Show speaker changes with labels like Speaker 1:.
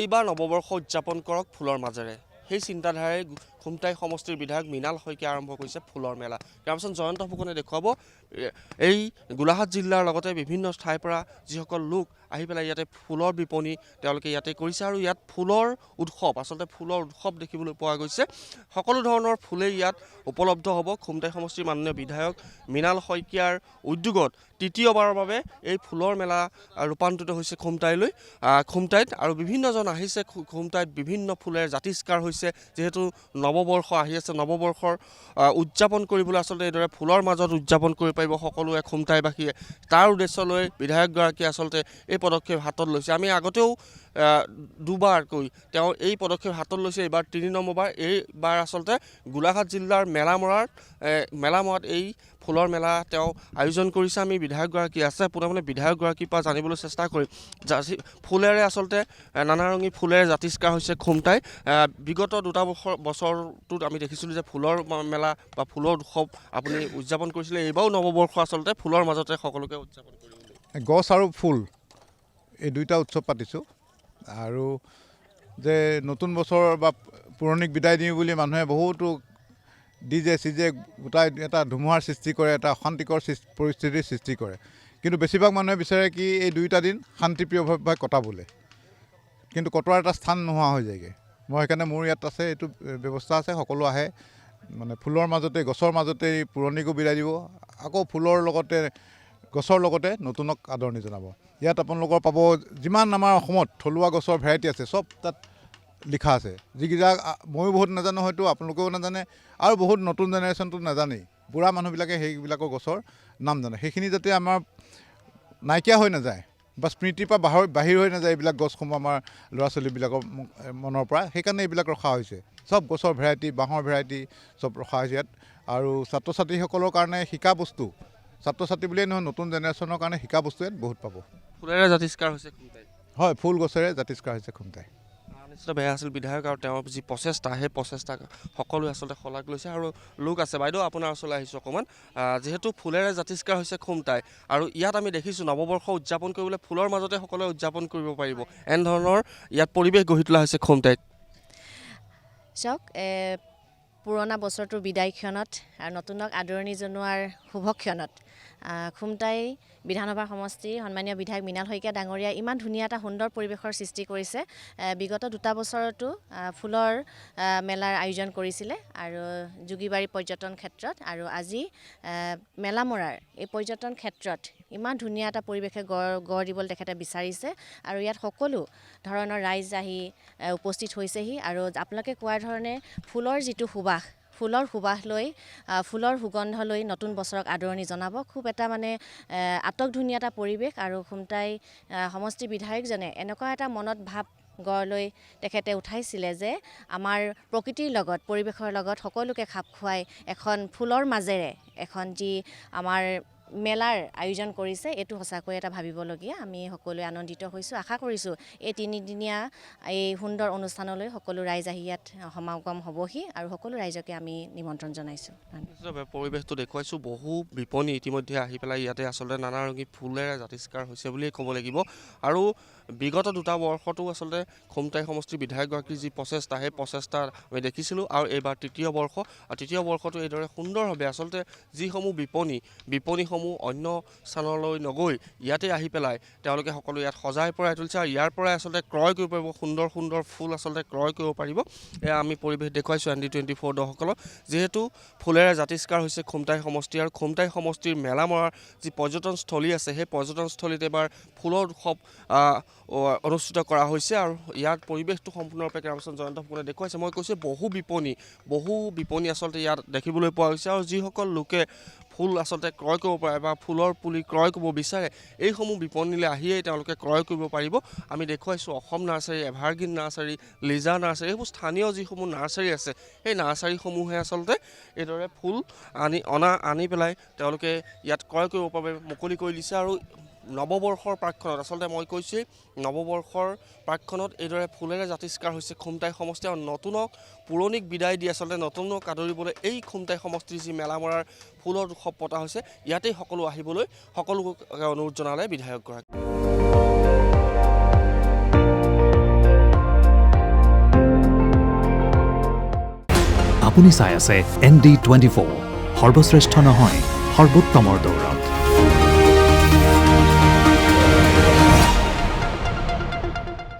Speaker 1: এইবাৰ নৱবৰ্ষ উদযাপন কৰক ফুলৰ মাজেৰে সেই চিন্তাধাৰাৰে ख़ुमटाई সমষ্টিৰ বিধায়ক মৃণাল শইকীয়াই আৰম্ভ কৰিছে ফুলৰ মেলা। কেমেৰাপাৰ্চন জয়ন্ত ফুকনে দেখুৱাব এই গোলাঘাট জিলাৰ লগতে বিভিন্ন ঠাইৰ পৰা যিসকল লোক আহি পেলাই ইয়াতে ফুলৰ বিপণী তেওঁলোকে ইয়াতে কৰিছে আৰু ইয়াত ফুলৰ উৎসৱ আচলতে ফুলৰ উৎসৱ দেখিবলৈ পোৱা গৈছে। সকলো ধৰণৰ ফুলেই ইয়াত উপলব্ধ হ'ব। ख़ुमटाई সমষ্টিৰ মাননীয় বিধায়ক মৃণাল শইকীয়াৰ উদ্যোগত তৃতীয়বাৰৰ বাবে এই ফুলৰ মেলা ৰূপান্তৰিত হৈছে ख़ुमटाইত আৰু বিভিন্নজন আহিছে ख़ुमटाইত বিভিন্ন ফুলেৰে জাতিষ্কাৰ হৈছে। যেহেতু নৱবৰ্ষ আহি আছে, নৱবৰ্ষৰ উদযাপন কৰিবলৈ আচলতে এইদৰে ফুলৰ মাজত উদযাপন কৰিব পাৰিব সকলোৱে ख़ुमटाইবাসীয়ে। তাৰ উদ্দেশ্য লৈ বিধায়কগৰাকীয়ে আচলতে এই পদক্ষেপ হাতত লৈছে। আমি আগতেও দুবাৰকৈ তেওঁ এই পদক্ষেপ হাতত লৈছে, এইবাৰ ৩ নম্বৰবাৰ। এইবাৰ আচলতে গোলাঘাট জিলাৰ মেলামৰাত এই ফুলৰ মেলা তেওঁ আয়োজন কৰিছে। আমি বিধায়কগৰাকী আছে পোনে বিধায়কগৰাকীৰ পৰা জানিবলৈ চেষ্টা কৰিম। ফুলেৰে আচলতে নানাৰঙী ফুলেৰে জাতিষ্কাৰ হৈছে ख़ुमटाই। বিগত দুটা বছৰটোত আমি দেখিছিলোঁ যে ফুলৰ মেলা বা ফুলৰ উৎসৱ আপুনি উদযাপন কৰিছিলে। এইবাৰো নৱবৰ্ষ আচলতে ফুলৰ মাজতে সকলোকে উদযাপন কৰিবলৈ
Speaker 2: গছ আৰু ফুল এই দুইটা উৎসৱ পাতিছোঁ। আৰু যে নতুন বছৰ বা পুৰণিক বিদায় দিওঁ বুলি মানুহে বহুতো ডিজে চিজে গোটাই এটা ধুমুহাৰ সৃষ্টি কৰে, এটা অশান্তিকৰ পৰিস্থিতিৰ সৃষ্টি কৰে। কিন্তু বেছিভাগ মানুহে বিচাৰে কি এই দুইটা দিন শান্তিপ্ৰিয়ভাৱে কটাবলৈ, কিন্তু কটোৱাৰ এটা স্থান নোহোৱা হৈ যায়গৈ। মই সেইকাৰণে মোৰ ইয়াত আছে, এইটো ব্যৱস্থা আছে। সকলো আহে মানে ফুলৰ মাজতে গছৰ মাজতে পুৰণিকো বিদায় দিব, আকৌ ফুলৰ লগতে গছৰ লগতে নতুনক আদৰণি জনাব। ইয়াত আপোনালোকৰ পাব যিমান আমাৰ অসমত থলুৱা গছৰ ভেৰাইটি আছে চব তাত লিখা আছে, যিকেইটা ময়ো বহুত নাজানো, হয়তো আপোনালোকেও নাজানে আৰু বহুত নতুন জেনেৰেশ্যনটো নাজানেই। বুঢ়া মানুহবিলাকে সেইবিলাকৰ গছৰ নাম জানে। সেইখিনি যাতে আমাৰ নাইকিয়া হৈ নাযায় বা স্মৃতিৰ পৰা বাহিৰ হৈ নাযায় এইবিলাক গছসমূহ আমাৰ ল'ৰা ছোৱালীবিলাকৰ মনৰ পৰা, সেইকাৰণে এইবিলাক ৰখা হৈছে। চব গছৰ ভেৰাইটি, বাঁহৰ ভেৰাইটি চব ৰখা হৈছে ইয়াত। আৰু ছাত্ৰ ছাত্ৰীসকলৰ কাৰণে শিকা বস্তু, ছাত্ৰ ছাত্ৰী বুলিয়েই নহয় নতুন জেনেৰেশ্যনৰ কাৰণে শিকা বস্তু ইয়াত বহুত পাব।
Speaker 1: ফুলেৰে জাতিষ্কাৰ হৈছে ख़ुमटाই।
Speaker 2: হয়, ফুল গছেৰে জাতিষ্কাৰ হৈছে ख़ुमटाই।
Speaker 1: নিশ্চিত বেয়া আছিল বিধায়ক আৰু তেওঁৰ যি প্ৰচেষ্টা, সেই প্ৰচেষ্টাক সকলোৱে আচলতে শলাগ লৈছে। আৰু লোক আছে বাইদেউ আপোনাৰ ওচৰলৈ আহিছোঁ অকণমান। যিহেতু ফুলেৰে জাতিষ্কাৰ হৈছে ख़ुमटाই আৰু ইয়াত আমি দেখিছোঁ নৱবৰ্ষ উদযাপন কৰিবলৈ ফুলৰ মাজতে সকলোৱে উদযাপন কৰিব পাৰিব, এনেধৰণৰ ইয়াত পৰিৱেশ গঢ়ি তোলা হৈছে ख़ुमटाইত।
Speaker 3: চাওক, পুৰণা বছৰটোৰ বিদায় ক্ষণত আৰু নতুনক আদৰণি জনোৱাৰ শুভক্ষণত ख़ुमटाই বিধানসভা সমষ্টিৰ সন্মানীয় বিধায়ক মৃণাল শইকীয়া ডাঙৰীয়া ইমান ধুনীয়া এটা সুন্দৰ পৰিৱেশৰ সৃষ্টি কৰিছে। বিগত দুটা বছৰতো ফুলৰ মেলাৰ আয়োজন কৰিছিলে আৰু যোগীবাৰী পৰ্যটন ক্ষেত্ৰত, আৰু আজি মেলামৰাৰ এই পৰ্যটন ক্ষেত্ৰত ইমান ধুনীয়া এটা পৰিৱেশে গঢ় দিবলৈ তেখেতে বিচাৰিছে। আৰু ইয়াত সকলো ধৰণৰ ৰাইজ আহি উপস্থিত হৈছেহি। আৰু আপোনালোকে কোৱাৰ ধৰণে ফুলৰ যিটো সুবাস, ফুলৰ সুবাস লৈ ফুলৰ সুগন্ধ লৈ নতুন বছৰক আদৰণি জনাব। খুব এটা মানে আটকধুনীয়া এটা পৰিৱেশ। আৰু ख़ुमटाই সমষ্টি বিধায়কজনে এনেকুৱা এটা মনত ভাৱ গঢ় লৈ তেখেতে উঠাইছিলে যে আমাৰ প্ৰকৃতিৰ লগত, পৰিৱেশৰ লগত সকলোকে খাপ খুৱাই এখন ফুলৰ মাজেৰে এখন যি আমাৰ মেলাৰ আয়োজন কৰিছে, এইটো সঁচাকৈ এটা ভাবিবলগীয়া। আমি সকলোৱে আনন্দিত হৈছোঁ। আশা কৰিছোঁ এই 3 দিনীয়া এই সুন্দৰ অনুষ্ঠানলৈ সকলো ৰাইজ আহি ইয়াত সমাগম হ'বহি আৰু সকলো ৰাইজকে আমি নিমন্ত্ৰণ জনাইছোঁ।
Speaker 1: পৰিৱেশটো দেখুৱাইছোঁ, বহু বিপণী ইতিমধ্যে আহি পেলাই ইয়াতে আচলতে নানাৰঙী ফুলেৰে জাতিষ্কাৰ হৈছে বুলিয়েই ক'ব লাগিব। আৰু বিগত দুটা বৰ্ষতো আচলতে ख़ुमटाই সমষ্টিৰ বিধায়কগৰাকীৰ যি প্ৰচেষ্টা, সেই প্ৰচেষ্টা আমি দেখিছিলোঁ। আৰু এইবাৰ তৃতীয় বৰ্ষ, আৰু তৃতীয় বৰ্ষটো এইদৰে সুন্দৰভাৱে আচলতে যিসমূহ বিপণীসমূহ অন্য স্থানলৈ নগৈ ইয়াতে আহি পেলাই তেওঁলোকে সকলো ইয়াত সজাই পৰাই তুলিছে আৰু ইয়াৰ পৰাই আচলতে ক্ৰয় কৰিব পাৰিব, সুন্দৰ সুন্দৰ ফুল আচলতে ক্ৰয় কৰিব পাৰিব। এয়া আমি পৰিৱেশ দেখুৱাইছোঁ ND24 দৰ্শকসকলক। যিহেতু ফুলেৰে জাতিষ্কাৰ হৈছে ख़ुमटाই সমষ্টি আৰু ख़ुमटाই সমষ্টিৰ মেলামৰাৰ যি পৰ্যটনস্থলী আছে, সেই পৰ্যটনস্থলীত এবাৰ ফুলৰ উৎসৱ অনুষ্ঠিত কৰা হৈছে। আৰু ইয়াৰ পৰিৱেশটো সম্পূৰ্ণৰূপে কেমেৰাপাৰ্চন জয়ন্ত ফুকনে দেখুৱাইছে। মই কৈছোঁ বহু বিপণী আচলতে ইয়াত দেখিবলৈ পোৱা গৈছে। আৰু যিসকল লোকে ফুল আচলতে ক্ৰয় কৰিব পাৰে বা ফুলৰ পুলি ক্ৰয় কৰিব বিচাৰে, এইসমূহ বিপণীলৈ আহিয়েই তেওঁলোকে ক্ৰয় কৰিব পাৰিব। আমি দেখুৱাইছোঁ Assam nursery, evergreen nursery, Liza nursery, এইবোৰ স্থানীয় যিসমূহ নাৰ্চাৰী আছে, সেই নাৰ্চাৰীসমূহে আচলতে এইদৰে ফুল আনি পেলাই তেওঁলোকে ইয়াত ক্ৰয় কৰিব বাবে মুকলি কৰি দিছে। আৰু নৱবৰ্ষৰ প্ৰাক্ষণত আচলতে মই কৈছোঁ নৱবৰ্ষৰ প্ৰাক্ষণত এইদৰে ফুলেৰে জাতিষ্কাৰ হৈছে ख़ुमटाই সমষ্টি। আৰু নতুনক পুৰণিক বিদায় দি আচলতে নতুনক আদৰিবলৈ এই ख़ुमटाই সমষ্টিৰ যি মেলামৰাৰ ফুলৰ উৎসৱ পতা হৈছে, ইয়াতেই সকলো আহিবলৈ সকলোকে অনুৰোধ জনালে বিধায়কগৰাকী।
Speaker 4: আপুনি চাই আছে ND24 সৰ্বশ্ৰেষ্ঠ নহয় সৰ্বোত্তমৰ দৌৰত